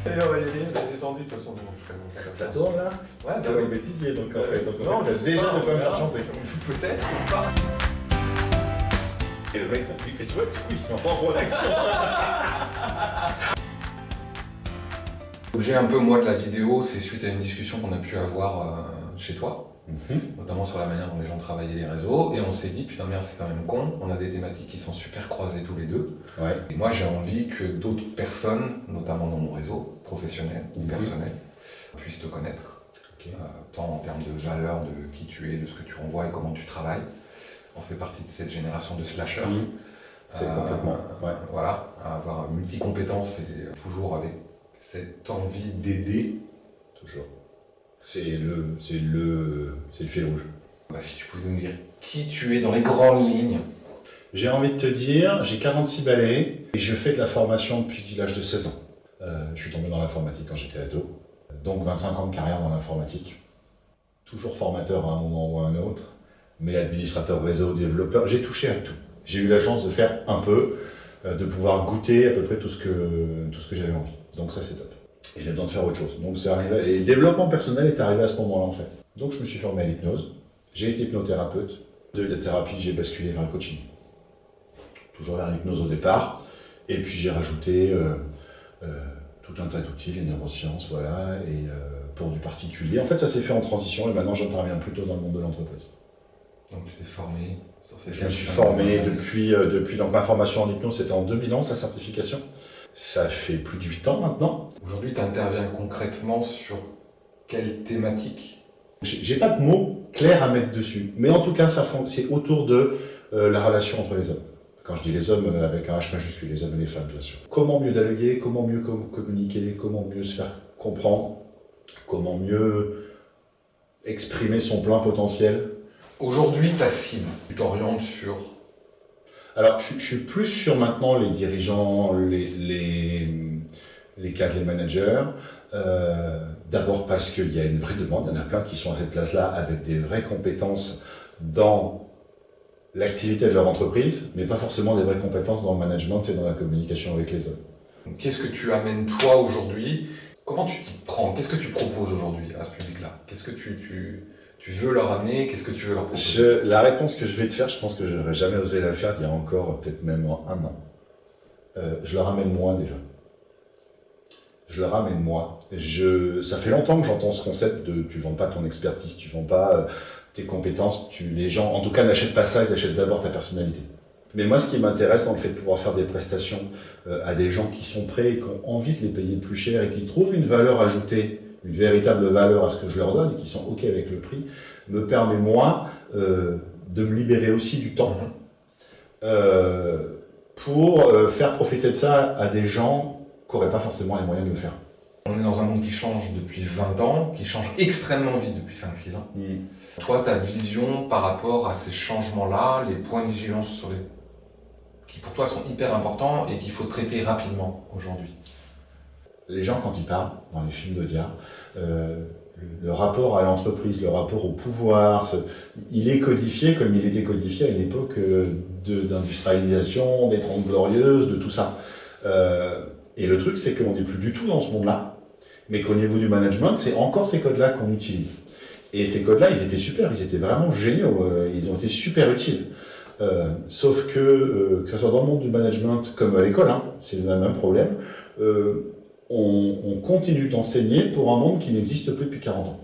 Allez, on va y aller, on est détendu de toute façon. Ça tourne là? Ouais, C'est un bêtisier donc en fait. Donc non, je je sais déjà pas, de quoi me on faire verra. chanter. Peut-être ou pas. Et le mec, et tu vois, du coup, il se met en réaction. L'objet un peu moi de la vidéo, c'est suite à une discussion qu'on a pu avoir chez toi, notamment sur la manière dont les gens travaillaient les réseaux, et on s'est dit putain merde c'est quand même con, on a des thématiques qui sont super croisées tous les deux, Ouais. et moi j'ai envie que d'autres personnes, notamment dans mon réseau, professionnel ou personnel, puissent te connaître, tant en termes de valeur, de qui tu es, de ce que tu renvoies et comment tu travailles. On fait partie de cette génération de slashers. C'est complètement. Ouais. Voilà, à avoir multi-compétences et toujours avec cette envie d'aider. Toujours. C'est le fil rouge. Bah, si tu pouvais nous dire qui tu es dans les grandes lignes. J'ai envie de te dire, j'ai 46 balais et je fais de la formation depuis l'âge de 16 ans. Je suis tombé dans l'informatique quand j'étais ado, donc 25 ans de carrière dans l'informatique. Toujours formateur à un moment ou à un autre, mais administrateur réseau, développeur, j'ai touché à tout. J'ai eu la chance de faire un peu, de pouvoir goûter à peu près tout ce que j'avais envie. Donc ça c'est top. Et j'ai besoin de faire autre chose. Donc c'est arrivé, et le développement personnel est arrivé à ce moment-là en fait. Donc je me suis formé à l'hypnose, j'ai été hypnothérapeute, de la thérapie j'ai basculé vers le coaching. Toujours vers l'hypnose au départ, et puis j'ai rajouté tout un tas d'outils, les neurosciences, voilà, et pour du particulier. En fait ça s'est fait en transition et maintenant j'interviens plutôt dans le monde de l'entreprise. Donc tu t'es formé sur ces Je me suis formé depuis donc ma formation en hypnose c'était en 2011, la certification. Ça fait plus de 8 ans maintenant. Aujourd'hui tu interviens concrètement sur quelle thématique? J'ai pas de mots clairs à mettre dessus, mais en tout cas c'est autour de la relation entre les hommes. Quand je dis les hommes avec un H majuscule, les hommes et les femmes bien sûr. Comment mieux dialoguer, comment mieux communiquer, comment mieux se faire comprendre, comment mieux exprimer son plein potentiel. Aujourd'hui ta cible, tu t'orientes sur... Alors, je suis plus sur maintenant les dirigeants, les cadres, les managers. D'abord parce qu'il y a une vraie demande, il y en a plein qui sont à cette place-là avec des vraies compétences dans l'activité de leur entreprise, mais pas forcément des vraies compétences dans le management et dans la communication avec les hommes. Qu'est-ce que tu amènes toi aujourd'hui? Comment tu t'y prends? Qu'est-ce que tu proposes aujourd'hui à ce public-là? Qu'est-ce que tu veux leur amener? Qu'est-ce que tu veux leur proposer? La réponse que je vais te faire, je pense que je n'aurais jamais osé la faire il y a encore peut-être même un an. Je leur amène moi déjà. Je leur amène moi. Ça fait longtemps que j'entends ce concept de tu vends pas ton expertise, tu vends pas tes compétences, les gens en tout cas n'achètent pas ça, ils achètent d'abord ta personnalité. Mais moi ce qui m'intéresse dans le fait de pouvoir faire des prestations à des gens qui sont prêts et qui ont envie de les payer plus cher et qui trouvent une valeur ajoutée, une véritable valeur à ce que je leur donne et qui sont OK avec le prix, me permet moi de me libérer aussi du temps pour faire profiter de ça à des gens qui n'auraient pas forcément les moyens de le faire. On est dans un monde qui change depuis 20 ans, qui change extrêmement vite depuis 5-6 ans. Toi, ta vision par rapport à ces changements-là, les points de vigilance qui pour toi sont hyper importants et qu'il faut traiter rapidement aujourd'hui. Les gens, quand ils parlent dans les films d'Audiard, le rapport à l'entreprise, le rapport au pouvoir, il est codifié comme il était codifié à une époque d'industrialisation, des 30 glorieuses, de tout ça. Et le truc, c'est qu'on n'est plus du tout dans ce monde-là, mais qu'au niveau du management, c'est encore ces codes-là qu'on utilise. Et ces codes-là, ils étaient super, ils étaient vraiment géniaux, ils ont été super utiles. Sauf que ce soit dans le monde du management comme à l'école, hein, c'est le même problème, on continue d'enseigner pour un monde qui n'existe plus depuis 40 ans.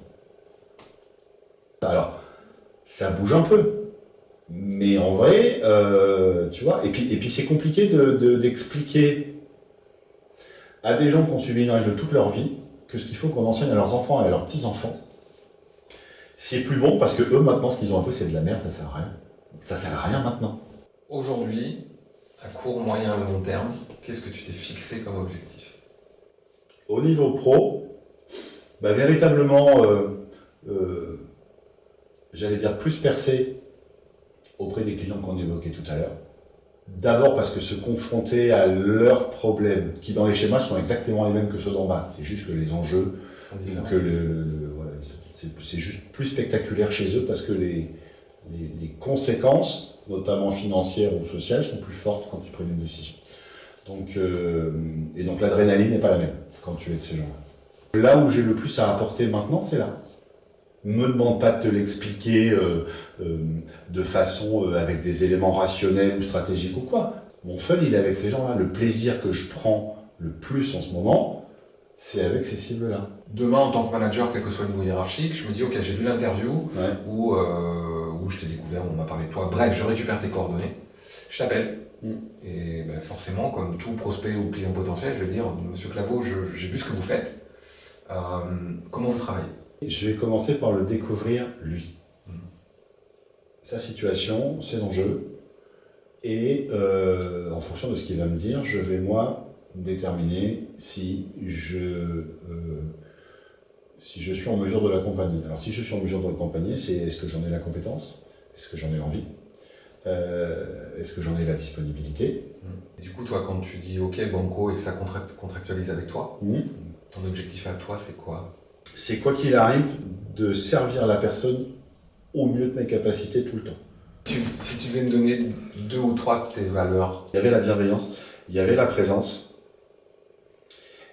Alors, ça bouge un peu, mais en vrai, tu vois, et puis c'est compliqué d'expliquer à des gens qui ont suivi une règle toute leur vie que ce qu'il faut qu'on enseigne à leurs enfants et à leurs petits-enfants, c'est plus bon parce que eux, maintenant, ce qu'ils ont un peu, c'est de la merde, ça sert à rien. Ça sert à rien maintenant. Aujourd'hui, à court, moyen, long terme, qu'est-ce que tu t'es fixé comme objectif? Au niveau pro, véritablement, j'allais dire plus percer auprès des clients qu'on évoquait tout à l'heure. D'abord parce que se confronter à leurs problèmes, qui dans les schémas sont exactement les mêmes que ceux d'en bas, c'est juste que les enjeux, que voilà, c'est juste plus spectaculaire chez eux parce que les conséquences, notamment financières ou sociales, sont plus fortes quand ils prennent une décision. Et donc l'adrénaline n'est pas la même quand tu es de ces gens-là. Là où j'ai le plus à apporter maintenant, c'est là. Me demande pas de te l'expliquer de façon avec des éléments rationnels ou stratégiques ou quoi. Mon fun, il est avec ces gens-là. Le plaisir que je prends le plus en ce moment, c'est avec ces cibles-là. Demain, en tant que manager, quel que soit le niveau hiérarchique, je me dis, ok, j'ai vu l'interview où je t'ai découvert, on m'a parlé de toi. Bref, je récupère tes coordonnées, je t'appelle. Et ben, forcément, comme tout prospect ou client potentiel, je vais dire, Monsieur Claveau, j'ai vu ce que vous faites. Comment vous travaillez? Je vais commencer par le découvrir, lui. Sa situation, ses enjeux. Et en fonction de ce qu'il va me dire, je vais, moi, déterminer si je suis en mesure de l'accompagner. Alors, si je suis en mesure de l'accompagner, c'est est-ce que j'en ai la compétence? Est-ce que j'en ai l'envie? Est-ce que j'en ai la disponibilité? Et du coup, toi, quand tu dis OK, banco, et que ça contractualise avec toi, ton objectif à toi, c'est quoi? C'est quoi qu'il arrive, de servir la personne au mieux de mes capacités tout le temps. Si tu devais me donner 2 ou 3 de tes valeurs. Il y avait la bienveillance, il y avait la présence,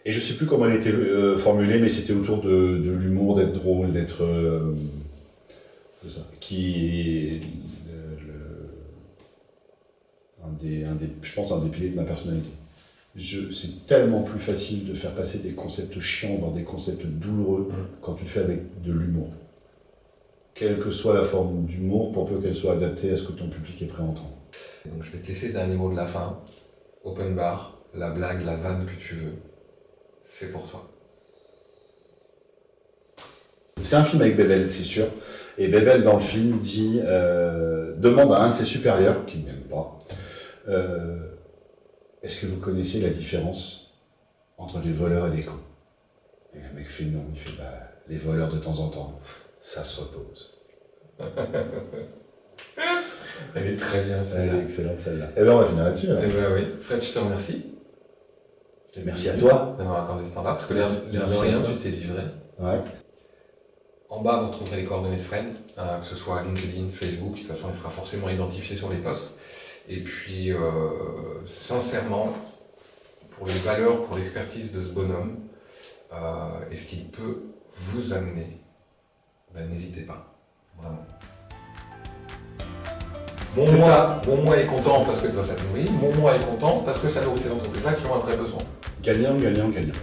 et je ne sais plus comment elle était formulée, mais c'était autour de l'humour, d'être drôle, d'être... de ça, qui est je pense, un des piliers de ma personnalité. C'est tellement plus facile de faire passer des concepts chiants, voire des concepts douloureux, quand tu le fais avec de l'humour. Quelle que soit la forme d'humour, pour peu qu'elle soit adaptée à ce que ton public est prêt à entendre. Et donc je vais te laisser le dernier mot de la fin. Open bar, la blague, la vanne que tu veux, c'est pour toi. C'est un film avec Bébel, c'est sûr. Et Bébel, dans le film, demande à un de ses supérieurs, qui ne m'aime pas, est-ce que vous connaissez la différence entre les voleurs et les cons? Et le mec fait non, il fait les voleurs de temps en temps, ça se repose. Elle est très bien celle-là. Elle est excellente celle-là. Et bien on va finir là-dessus. Eh ben oui, Fred, je te remercie. Merci à toi d'avoir accordé ce temps-là, parce que l'air de Merci rien, à toi. tu t'es livré. Ouais. En bas, vous retrouverez les coordonnées de Fred, que ce soit LinkedIn, Facebook, de toute façon, il sera forcément identifié sur les posts. Et puis, sincèrement, pour les valeurs, pour l'expertise de ce bonhomme, et ce qu'il peut vous amener, ben, n'hésitez pas, vraiment. Mon moi est content parce que toi ça te nourrit, mon moi est content parce que ça nourrit ces entreprises-là qui ont un vrai besoin. Gagnant, gagnant, gagnant.